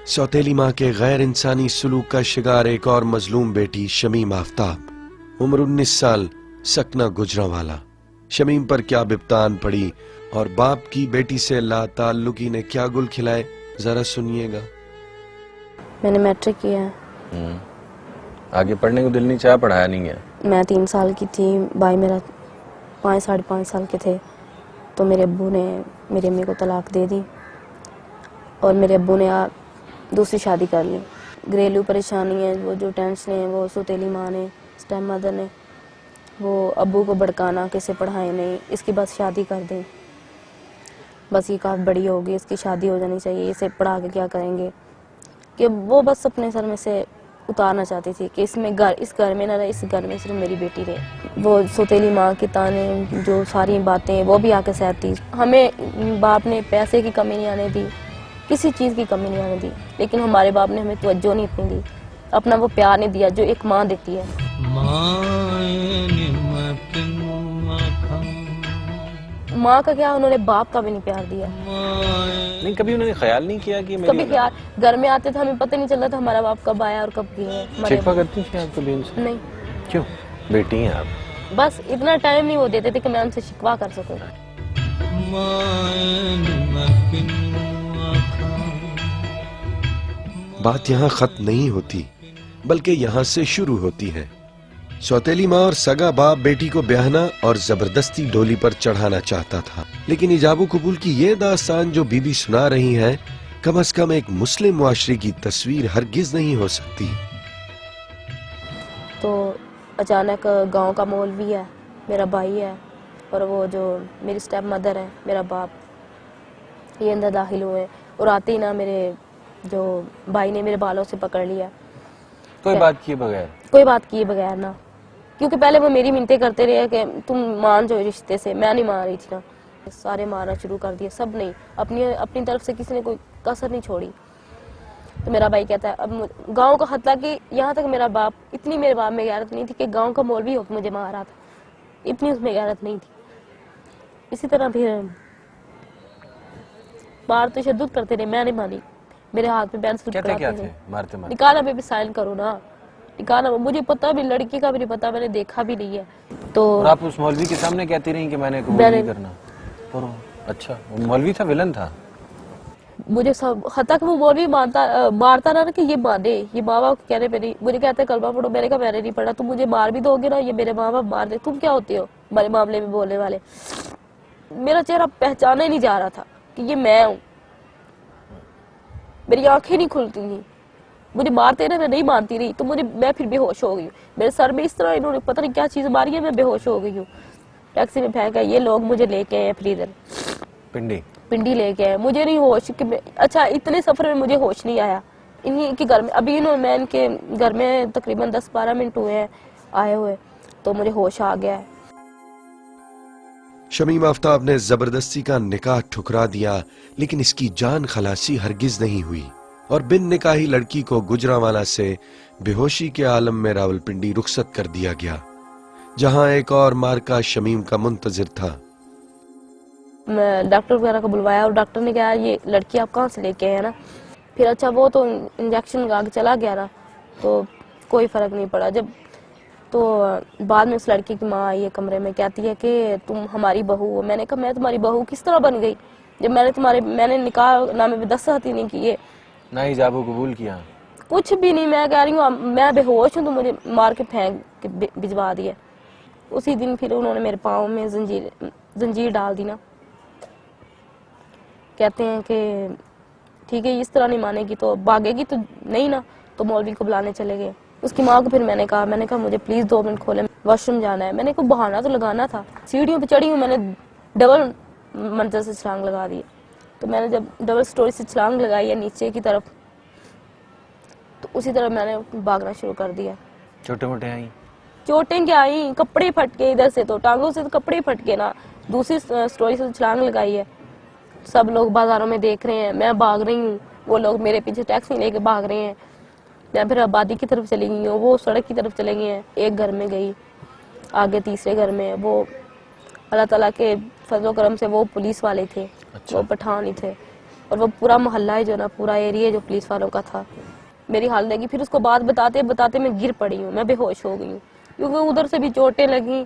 सौतेली माँ के गैर इंसानी सलूक का शिकार एक और मजलूम बेटी शमीम आफ्ताब, उम्र 19 साल, सकना गुजरांवाला। शमीम पर क्या बिप्तान पड़ी और बाप की बेटी से लाताल्लुकी ने क्या गुल खिलाए, जरा सुनिएगा। मैंने मैट्रिक किया है। आगे पढ़ने को दिल नहीं चाहा, पढ़ाया नहीं है? मैं 3 साल की थी, भाई मेरा 5 साढ़े 5 साल के थे, तो मेरे अब्बू ने मेरी अम्मी को तलाक दे दी और मेरे अब्बू ने दूसरी शादी कर ली। घरेलू परेशानी है, वो जो टेंशन है, वो सौतेली माँ ने, स्टेप मदर ने, वो अब्बू को भड़काना कि इसे पढ़ाए नहीं, इसकी बस शादी कर दें, बस ये काफ़ी बड़ी होगी, इसकी शादी हो जानी चाहिए, इसे पढ़ा के क्या करेंगे, कि वो बस अपने सर में से उतारना चाहती थी कि इस घर में ना रहे, इस घर में सिर्फ मेरी बेटी रहे। वो सौतेली माँ की ताने, जो सारी बातें वो भी आके सहती। हमें बाप ने पैसे की कमी नहीं आने दी, किसी चीज़ की कमी नहीं आने दी, लेकिन हमारे बाप ने हमें तवज्जो नहीं इतनी दी, अपना वो प्यार नहीं दिया जो एक माँ देती है। माँ का क्या, उन्होंने बाप का भी नहीं प्यार दिया। नहीं, कभी उन्होंने ख्याल नहीं किया कि कभी ख्याल, घर में आते थे हमें पता नहीं चलता था हमारा बाप कब आया और कब गया। शिकवा करती थी आप कभी उनसे? नहीं। क्यों? बेटी हैं आप। बस इतना टाइम नहीं वो देते थे कि मैं उनसे शिकवा कर सकूं। बात यहाँ खत्म नहीं होती, बल्कि यहाँ से शुरू होती है। सौतेली माँ और सगा बाप बेटी को ब्याहना और जबरदस्ती डोली पर चढ़ाना चाहता था, लेकिन इजाबो कबूल की ये दास्तान जो बीबी सुना रही हैं, कम से कम एक मुस्लिम मुआशरे की तस्वीर हरगिज नहीं हो सकती। तो अचानक गांव का मौलवी है, मेरा भाई है, और वो जो मेरी स्टेप मदर है, मेरा बाप, ये अंदर दाखिल हुए और आते ही ना मेरे जो भाई ने मेरे बालों से पकड़ लिया। कोई बात किए बगैर? कोई बात किए बगैर ना, क्योंकि पहले वो मेरी मिन्नतें करते रहे कि तुम मान जाओ रिश्ते से, मैं नहीं मान रही थी ना। सारे मारना शुरू कर दिए, सब नहीं, अपनी तरफ से किसी ने कोई कसर नहीं छोड़ी। तो मेरा भाई कहता है, अब गांव का हत्या कि यहाँ तक मेरा बाप, इतनी मेरे बाप में गैरत नहीं थी कि गांव का मौलवी होकर मुझे मार रहा था, इतनी उसमें गैरत नहीं थी। इसी तरह फिर मार तो शद्दत करते रहे, मैं नहीं मानी, मेरे हाथ में पेंसिल क्या थे मारते? निकाला, मैं भी साइन करो ना, निकाला, मुझे पता भी, लड़की का भी नहीं पता, मैंने देखा भी नहीं है। तो और आप उस मौलवी के सामने कहती रही कि मैंने कबूल नहीं करना? और अच्छा, वो मौलवी था, विलन था? मुझे सब हद तक वो मौलवी मारता रहा कि ये माने, ये माँ बाप कहने पे नहीं, मुझे कहते कलमा पढ़ो, मैंने कहा मैंने नहीं पढ़ा, तुम मुझे मार भी दोगे ना, ये मेरे माँ बाप मार दे, तुम क्या होते हो हमारे मामले में बोलने वाले। मेरा चेहरा पहचाना ही नहीं जा रहा था कि ये मैं हूँ, मेरी आंखें नहीं खुलती थी, मुझे मारते रहे, मैं नहीं मानती रही, तो मैं फिर बेहोश हो गई हूँ। मेरे सर में इस तरह इन्होंने पता नहीं क्या चीज मारी है, मैं बेहोश हो गई हूँ। टैक्सी में फेंका, ये लोग मुझे लेके आए फिर इधर पिंडी लेके आए, मुझे नहीं होश कि अच्छा, इतने सफर में मुझे होश नहीं आया। इन्हीं के घर में अभी मैं इनके घर में तकरीबन 10-12 मिनट हुए हैं आए हुए, तो मुझे होश आ गया है। शमीम आफ्ताब ने जबरदस्ती का निकाह ठुकरा दिया, लेकिन इसकी जान खलासी हरगिज नहीं हुई और बिन निकाही लड़की को गुजरांवाला से बेहोशी के आलम में रावलपिंडी रुखसत कर दिया गया, जहां एक और मार्का शमीम का मुंतजिर था। मैं डॉक्टर वगैरह को बुलवाया और डॉक्टर ने कहा ये लड़की आप कहाँ से लेके आए ना। फिर अच्छा, वो तो इंजेक्शन लगा के चला गया ना, तो कोई फर्क नहीं पड़ा। जब तो बाद में उस लड़की की माँ आई है कमरे में, कहती है कि तुम हमारी बहू हो। मैंने कहा मैं तुम्हारी बहू किस तरह बन गई जब मैंने निकाह नामे में दस्तखत ही नहीं किए, ना इजाबो कबूल किया, कुछ भी नहीं। मैं कह रही हूँ मैं बेहोश हूँ, तो मुझे मार के फेंक के भिजवा दिया। उसी दिन फिर उन्होंने मेरे पाँव में जंजीर डाल दी ना। कहते हैं कि ठीक है, इस तरह नहीं मानेगी तो भागेगी तो नहीं ना, तो मौलवी को बुलाने चले गए। उसकी माँ को फिर मैंने कहा मुझे प्लीज 2 मिनट खोले, वॉशरूम जाना है। मैंने को बहाना तो लगाना था। सीढ़ियों पे चढ़ी हूँ, मैंने डबल मंजिल से छलांग लगा दी। तो मैंने जब डबल स्टोरी से छलांग लगाई है नीचे की तरफ, तो उसी तरह मैंने भागना शुरू कर दिया। छोटे मोटे आई चोटें क्या आई, कपड़े फट के, इधर से तो टांगों से तो कपड़े फट के ना। दूसरी स्टोरी से छलांग लगाई है, सब लोग बाजारों में देख रहे हैं, मैं भाग रही हूँ, वो लोग मेरे पीछे टैक्सी लेके भाग रहे हैं। मैं फिर आबादी की तरफ चली गई हूँ, वो सड़क की तरफ चले गए हैं। एक घर में गई, आगे तीसरे घर में, वो अल्लाह ताला के फजलो करम से वो पुलिस वाले थे। अच्छा। वो पठान ही थे اور وہ پورا محلہ ہے جو نا پورا ایریا جو پولیس والوں کا تھا میری حال لگی. پھر اس کو بات بتاتے بتاتے میں گر پڑی ہوں, میں بے ہوش ہو گئی ہوں کیونکہ ادھر سے بھی چوٹیں لگی,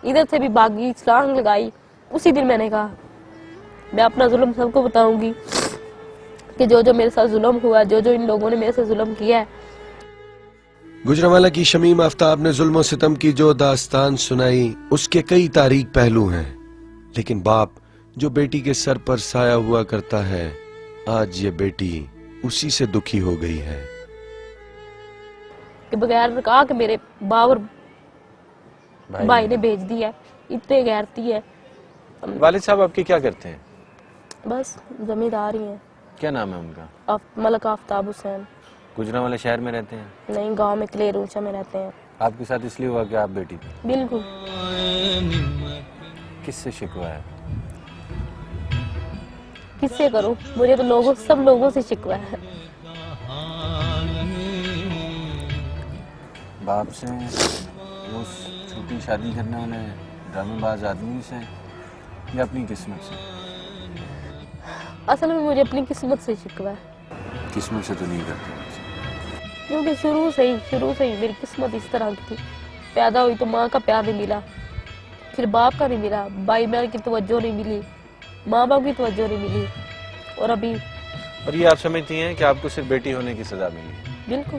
ادھر سے بھی بھاگی, چھلانگ لگائی. اسی دن میں نے کہا میں اپنا ظلم سب کو بتاؤں گی کہ جو میرے ساتھ ظلم ہوا, جو ان لوگوں نے میرے سے ظلم کیا ہے. گجرانوالہ کی شمیم آفتاب نے ظلم و ستم کی جو داستان سنائی اس کے کئی تاریک پہلو ہیں, لیکن باپ جو بیٹی کے سر پر سایہ ہوا کرتا ہے, آج یہ بیٹی اسی سے دکھی ہو گئی ہے. کہ بغیر کہا کہ میرے باور بھائی نے بھیج دیا, اتنے غیرتی ہے. والد صاحب آپ کے کیا کرتے ہیں؟ بس زمیندار ہی ہیں. کیا نام ہے ان کا؟ ملک آفتاب حسین. گجرانوالہ شہر میں رہتے ہیں؟ نہیں, گاؤں میں کلیر اونچا میں رہتے ہیں. آپ کے ساتھ اس لیے ہوا کہ آپ بیٹی تھی؟ بالکل. کس سے شکوہ ہے؟ کس سے کروں, مجھے تو سب لوگوں سے شکوہ ہے. باپ سے, وہ چھوٹی شادی کرنے والے ڈرامے باز آدمی سے, یا اپنی قسمت سے؟ اصل میں مجھے اپنی قسمت سے شکوہ ہے. قسمت سے تو نہیں کرتے مجھ سے, کیونکہ شروع سے ہی میری قسمت اس طرح کی تھی. پیدا ہوئی تو ماں کا پیار نہیں ملا, پھر باپ کا نہیں ملا, بھائی بہن کی توجہ نہیں ملی, ماں باپ کی توجہ نہیں ملی, اور ابھی. اور یہ آپ سمجھتی ہیں کہ آپ کو صرف بیٹی ہونے کی سزا ملی؟ بالکل.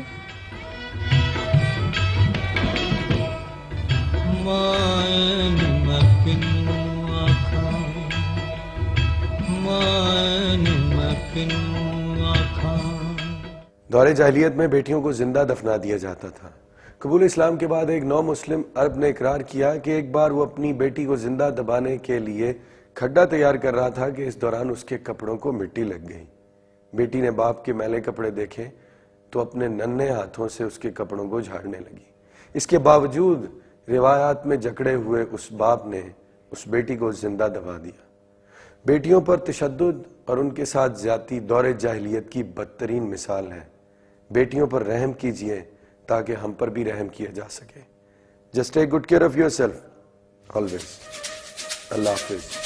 دور جاہلیت میں بیٹیوں کو زندہ دفنا دیا جاتا تھا. قبول اسلام کے بعد ایک نو مسلم عرب نے اقرار کیا کہ ایک بار وہ اپنی بیٹی کو زندہ دبانے کے لیے کھڈا تیار کر رہا تھا کہ اس دوران اس کے کپڑوں کو مٹی لگ گئی. بیٹی نے باپ کے میلے کپڑے دیکھے تو اپنے ننھے ہاتھوں سے اس کے کپڑوں کو جھاڑنے لگی. اس کے باوجود روایات میں جکڑے ہوئے اس باپ نے اس بیٹی کو زندہ دبا دیا. بیٹیوں پر تشدد اور ان کے ساتھ زیادتی دور جاہلیت کی بدترین مثال ہے. بیٹیوں پر رحم کیجئے تاکہ ہم پر بھی رحم کیا جا سکے. Just take good care of your self always. اللہ حافظ.